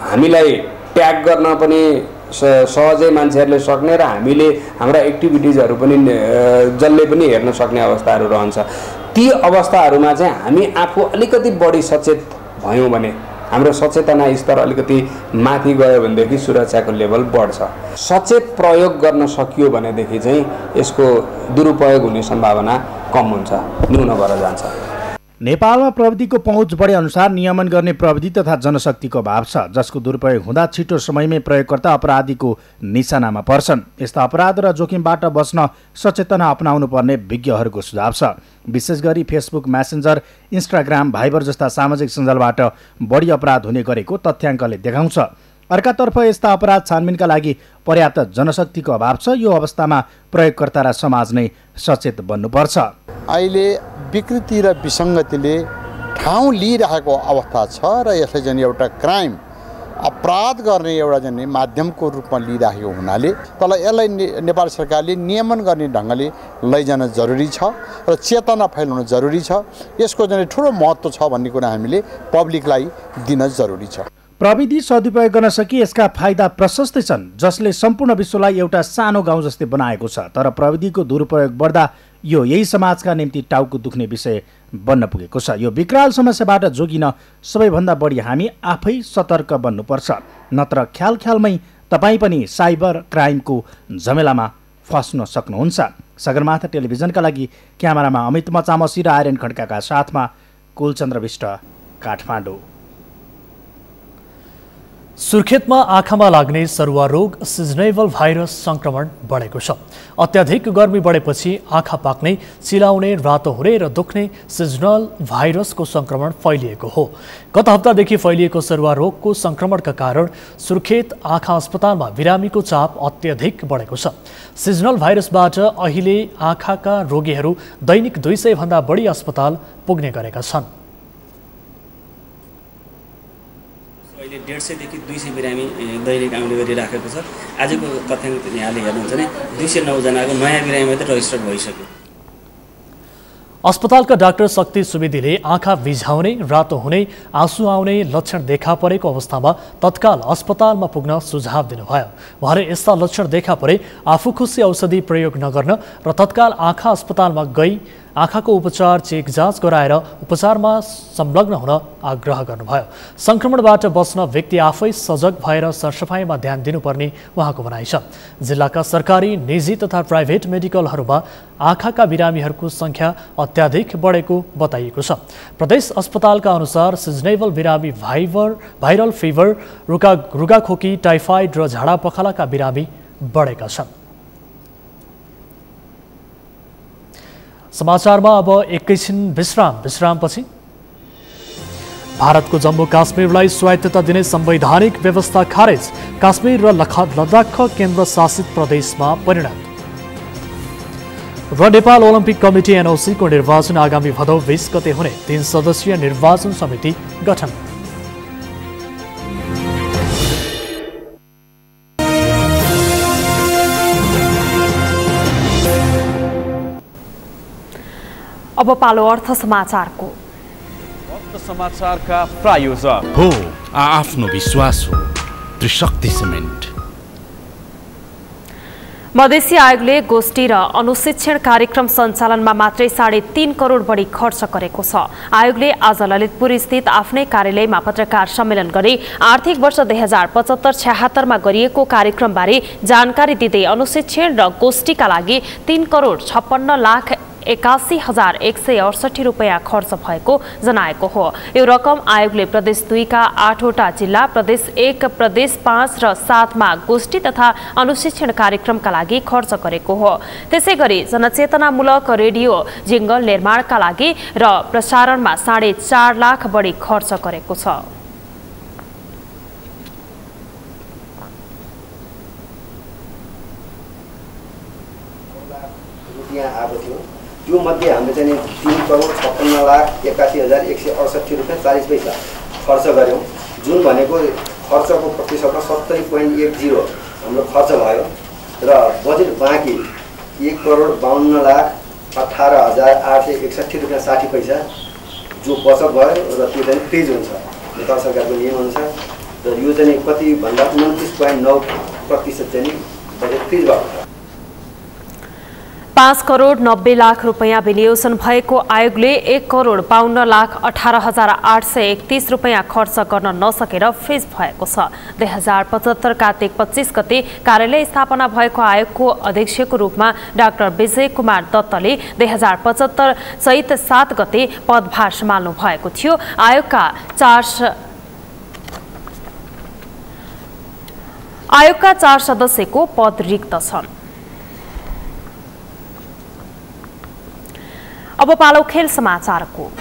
हामीलाई ट्याग गर्न पनि सहजै मान्छेहरूले सक्ने र हामीले हाम्रा एक्टिभिटिजहरू पनि जसले पनि हेर्न सक्ने अवस्थाहरू रहन्छ। ती अवस्थाहरूमा चाहिँ हामी आफू अलिकति बढी सचेत भयौँ भने, हाम्रो सचेतना स्तर अलिकति माथि गयो भनेदेखि सुरक्षाको लेभल बढ्छ। सचेत प्रयोग गर्न सकियो भनेदेखि चाहिँ यसको दुरुपयोग हुने सम्भावना कम हुन्छ, न्यून भएर जान्छ। नेपालमा प्रविधिको पहुँच बढे अनुसार नियमन गर्ने प्रविधि तथा जनशक्तिको अभाव छ, जसको दुरुपयोग हुँदा छिटो समयमै प्रयोगकर्ता अपराधीको निशानामा पर्छन्। यस्ता अपराध र जोखिमबाट बच्न सचेतना अपनाउनु पर्ने विज्ञहरूको सुझाव छ। विशेष गरी फेसबुक, म्यासेन्जर, इन्स्टाग्राम, भाइबर जस्ता सामाजिक सञ्जालबाट बढी अपराध हुने गरेको तथ्याङ्कले देखाउँछ। अर्कातर्फ यस्ता अपराध छानबिनका लागि पर्याप्त जनशक्तिको अभाव छ। यो अवस्थामा प्रयोगकर्ता र समाज नै सचेत बन्नुपर्छ। अहिले विकृति र विसङ्गतिले ठाउँ लिइरहेको अवस्था छ र यसले चाहिँ एउटा क्राइम अपराध गर्ने एउटा चाहिँ माध्यमको रूपमा लिइरहेको हुनाले तल यसलाई नेपाल सरकारले नियमन गर्ने ढङ्गले लैजान जरुरी छ र चेतना फैलाउन जरुरी छ। यसको चाहिँ ठुलो महत्त्व छ भन्ने कुरा हामीले पब्लिकलाई दिन जरुरी छ। प्रविधि सदुपयोग गर्न सकी यसका फाइदा प्रशस्तै छन्, जसले सम्पूर्ण विश्वलाई एउटा सानो गाउँ जस्तै बनाएको छ। तर प्रविधिको दुरुपयोग बढ्दा यो यही समाजका निम्ति टाउको दुख्ने विषय बन्न पुगेको छ। यो विकराल समस्याबाट जोगिन सबैभन्दा बढी हामी आफै सतर्क बन्नुपर्छ, नत्र ख्यालमै तपाईँ पनि साइबर क्राइमको झमेलामा फस्न सक्नुहुन्छ। सगरमाथा टेलिभिजनका लागि क्यामेरामा अमित मचामसी र आर्यन खड्काका साथमा कुलचन्द्र विष्ट, काठमाडौँ। सुर्खेतमा आँखामा लाग्ने सरुवा रोग सिजनेबल भाइरस संक्रमण बढेको छ। अत्याधिक गर्मी बढेपछि आँखा पाक्ने, चिलाउने, रातो हुने र दुख्ने सिजनल भाइरसको संक्रमण फैलिएको हो। गत हप्तादेखि फैलिएको सरुवा रोगको संक्रमणका कारण सुर्खेत आँखा अस्पतालमा बिरामीको चाप अत्याधिक बढेको छ। सिजनल भाइरसबाट अहिले आँखाका रोगीहरू दैनिक 200 भन्दा बढी अस्पताल पुग्ने गरेका छन्। 150 देखि 200 बिरामी दैनिक आउने गरिराखेको छ। आजको तथ्याङ्क यहाँले हेर्नुहुन्छ भने 209 जनाको नयाँ बिरामी मात्रै रजिस्टर भइसक्यो। अस्पतालका डाक्टर शक्ति सुवेदीले आँखा बिझाउने, रातो हुने, आँसु आउने लक्षण देखा परेको अवस्थामा तत्काल अस्पतालमा पुग्न सुझाव दिनुभयो। उहाँले यस्ता लक्षण देखा परे आफू खुसी औषधि प्रयोग नगर्न र तत्काल आँखा अस्पतालमा गई आँखाको उपचार, चेक जाँच गराएर उपचारमा संलग्न हुन आग्रह गर्नुभयो। संक्रमणबाट बच्न व्यक्ति आफै सजग भएर सरसफाइमा ध्यान दिनुपर्ने उहाँको भनाइ छ। जिल्लाका सरकारी, निजी तथा प्राइभेट मेडिकलहरूमा आँखाका बिरामीहरूको संख्या अत्याधिक बढेको बताइएको छ। प्रदेश अस्पतालका अनुसार सिजनेबल बिरामी भाइरल फिभर, रुगाखोकी, टाइफाइड र झाडा पखालाका बिरामी बढेका छन्। समाचारमा अब एकैछिन विश्रामपछि भारतको जम्मू काश्मीरलाई स्वायत्तता दिने संवैधानिक व्यवस्था खारेज, काश्मीर र लद्दाख केन्द्र शासित प्रदेशमा परिणत। र नेपाल ओलम्पिक कमिटी एनओसी को निर्वाचन आगामी भदौ 20 गते हुने 3 सदस्यीय निर्वाचन समिति गठन। अब पालो अर्थ समाचारको। समाचारका प्रायोजक हो आफ्नो विश्वास हो त्रिशक्ति सिमेन्ट। मधेसी आयोगले गोष्ठी र अनुशिक्षण कार्यक्रम सञ्चालनमा मात्रै 3.5 करोड बढी खर्च गरेको छ। आयोगले आज ललितपुर स्थित आफ्नै कार्यालयमा पत्रकार सम्मेलन गरी आर्थिक वर्ष 2075-76 मा गरिएको कार्यक्रमबारे जानकारी दिँदै अनुशिक्षण र गोष्ठीका लागि 3 करोड 56,81,168 रुपैयाँ खर्च भएको जनाएको हो। यो रकम आयोगले प्रदेश 2 का 8वटा जिल्ला, प्रदेश 1, प्रदेश 5 र 7 मा गोष्ठी तथा अनुशिक्षण कार्यक्रमका लागि खर्च गरेको हो। त्यसैगरी जनचेतनामूलक रेडियो जिंगल निर्माणका लागि र प्रसारणमा 4.5 लाख बढी खर्च गरेको छ। त्यो मध्ये हामीले चाहिँ 3 करोड 56,81,168 रुपैयाँ 40 पैसा खर्च गऱ्यौँ, जुन भनेको खर्चको प्रतिशतमा 70.10 हाम्रो खर्च भयो र बजेट बाँकी 1 करोड 52,18,861 रुपैयाँ 60 पैसा जो बचत भयो र त्यो चाहिँ फ्रिज हुन्छ नेपाल सरकारको नियमअनुसार र यो चाहिँ कति भन्दा 29.9% चाहिँ बजेट फ्रिज भएको छ। 5 करोड 90 लाख रुपैयाँ विनियोजन भएको आयोगले 1 करोड 52,18,831 रुपैयाँ खर्च गर्न नसकेर फ्रिज भएको छ। 2075 कार्तिक 25 गते कार्यालय स्थापना भएको आयोगको अध्यक्षको रूपमा डाक्टर विजय कुमार दत्तले 2075 चैत 7 गते पदभार सम्हाल्नु भएको थियो। आयोगका 4 सदस्यको पद रिक्त छन्। अब पालो खेल समाचारको।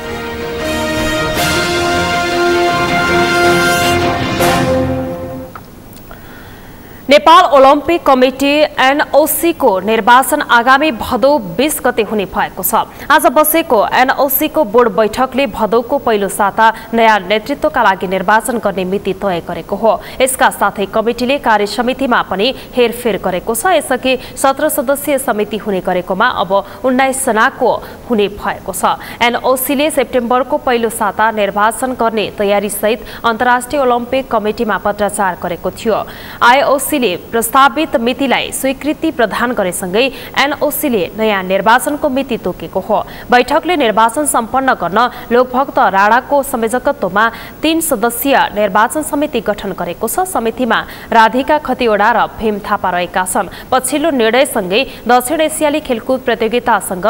नेपाल ओलम्पिक कमिटी एनओसी को निर्वाचन आगामी भदौ 20 गते हुने भएको छ। आज बसेको एनओसी को बोर्ड बैठकले भदौको पहिलो साता नयाँ नेतृत्वका लागि निर्वाचन गर्ने मिति तय गरेको हो। यसका साथै कमिटीले कार्य समितिमा पनि हेरफेर गरेको छ। यसअघि 17 सदस्यीय समिति हुने गरेकोमा अब 19 जनाको हुने भएको छ। एनओसीले सेप्टेम्बरको पहिलो साता निर्वाचन गर्ने तयारी सहित अन्तर्राष्ट्रिय ओलम्पिक कमिटीमा पत्राचार गरेको थियो। आईओसी प्रस्तावित मितिलाई स्वीकृति प्रदान गरेसँगै एनओसीले नयाँ निर्वाचनको मिति तोकेको हो। बैठकले निर्वाचन सम्पन्न गर्न लोकभक्त राणाको संयोजकत्वमा 3 सदस्यीय निर्वाचन समिति गठन गरेको छ। समितिमा राधिका खतिवडा र भीम थापा रहेका छन्। पछिल्लो निर्णयसँगै दक्षिण एसियाली खेलकुद प्रतियोगितासँग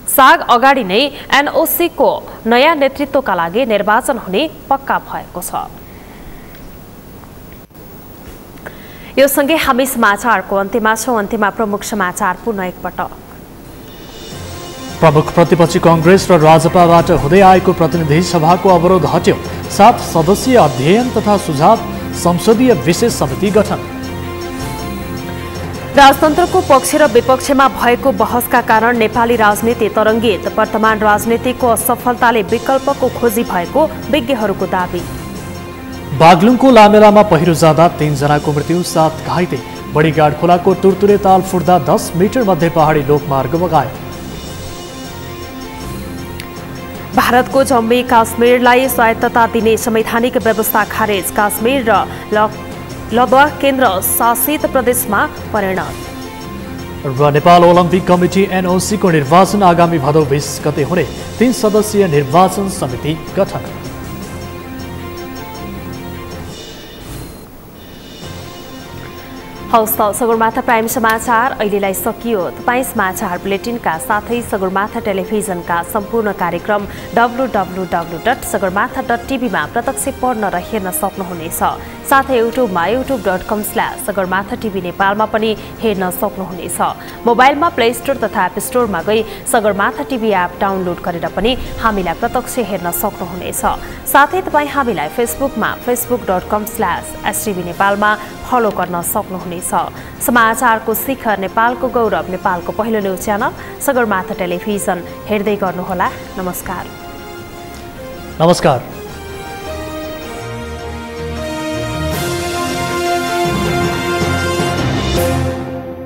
साग अगाडि नै एनओसी को नयाँ नेतृत्वका लागि निर्वाचन हुने पक्का भएको छ। यो सँगै हामी समाचारको अन्त्यमा छौं। अन्त्यमा प्रमुख समाचार पुनः एकपटक। प्रमुख प्रतिपक्षी कांग्रेस र राजपाबाट हुँदै आएको प्रतिनिधि सभाको अवरोध हट्यो। 7 सदस्यीय अध्ययन तथा सुझाव संसदीय विशेष समिति गठन। राजतन्त्रको पक्ष र विपक्षमा भएको बहसका कारण नेपाली राजनीति तरङ्गित। वर्तमान राजनीतिको असफलताले विकल्पको खोजी भएको विज्ञहरूको दाबी। बागलुङको लामेलामा पहिरो जाँदा 3 जनाको मृत्यु, 7 घाइते। बडीगाड खोलाको तुरतुरे ताल फुट्दा 10 मिटर मध्ये पहाडी लोकमार्ग बगायो। भारतको जम्मू काश्मीरलाई स्वायत्तता दिने संवैधानिक व्यवस्था खारेज। काश्मीर र लद्दाख केन्द्र शासित प्रदेशमा परिणत। र नेपाल ओलम्पिक कमिटी एनओसी को निर्वाचन आगामी भदौ 20 गते हुने 3 सदस्यीय निर्वाचन समिति गठन। हवस् त सगरमाथा प्राइम समाचार अहिलेलाई सकियो। तपाईँ समाचार बुलेटिनका साथै सगरमाथा टेलिभिजनका सम्पूर्ण कार्यक्रम www.sagarmatha.tv मा प्रत्यक्ष पढ्न र हेर्न सक्नुहुनेछ। साथै युट्युबमा youtube.com/sagarmatha.tv नेपालमा पनि हेर्न सक्नुहुनेछ। मोबाइलमा प्ले स्टोर तथा एप स्टोरमा गई सगरमाथा टिभी एप डाउनलोड गरेर पनि हामीलाई प्रत्यक्ष हेर्न सक्नुहुनेछ। साथै तपाईँ हामीलाई फेसबुकमा facebook.com/stv नेपालमा फलो गर्न सक्नुहुनेछ। समाचारको शिखर, नेपालको गौरव, नेपालको पहिलो न्युज च्यानल सगरमाथा टेलिभिजन हेर्दै गर्नुहोला। नमस्कार।